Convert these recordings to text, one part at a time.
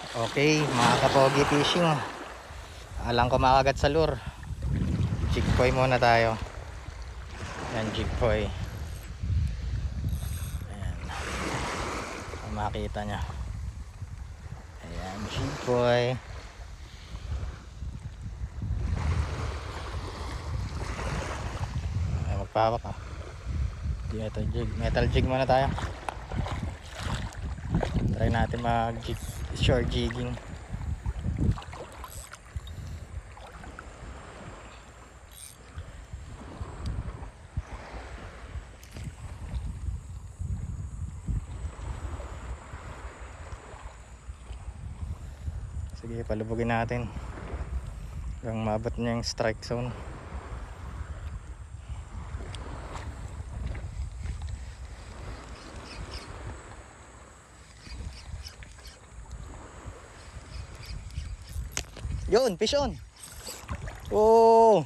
Okay, mga kapogi fishing. Alang ko makagat sa lure. Jigpoy muna tayo. Yan, jigpoy. Ayan. Kung makita nyo. Ayan, jigpoy. Ay, magpahawak ah. Metal jig muna tayo. Try natin mag short jigging. Sige, palubugin natin hanggang maabot niya yung strike zone. Yun, fish on. Oh.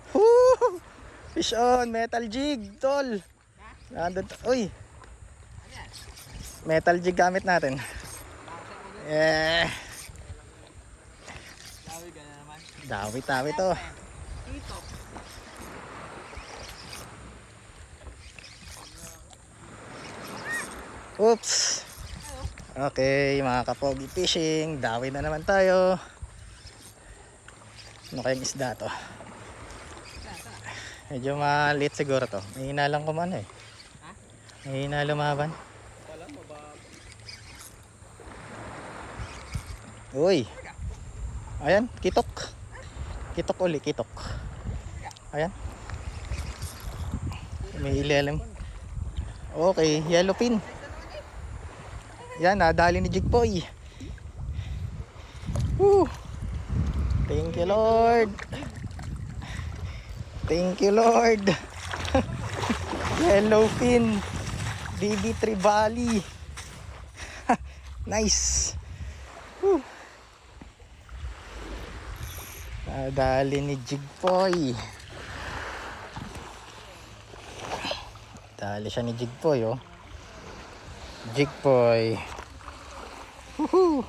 Woo! Fish on, metal jig, tol. Nandun, uy. Metal jig gamit natin. Yeah. Dawi to. Oops. Okay, mga kapogi fishing, dawi na naman tayo. Ano kayong isda to? Medyo maliit siguro to. Mahina lang kumano eh. Mahina lumaban. Uy. Ayan, kitok. Kitok uli, kitok. Ayan. May ilalim. Okay, yellowfin. Yan, nadali ni Jigpoy. Woo! Thank you, Lord. Thank you, Lord. Yellowfin. BB3 Bali. Nice. Woo! Nadali ni Jigpoy. Dali siya ni Jigpoy, oh. Jigpoy. Woohoo!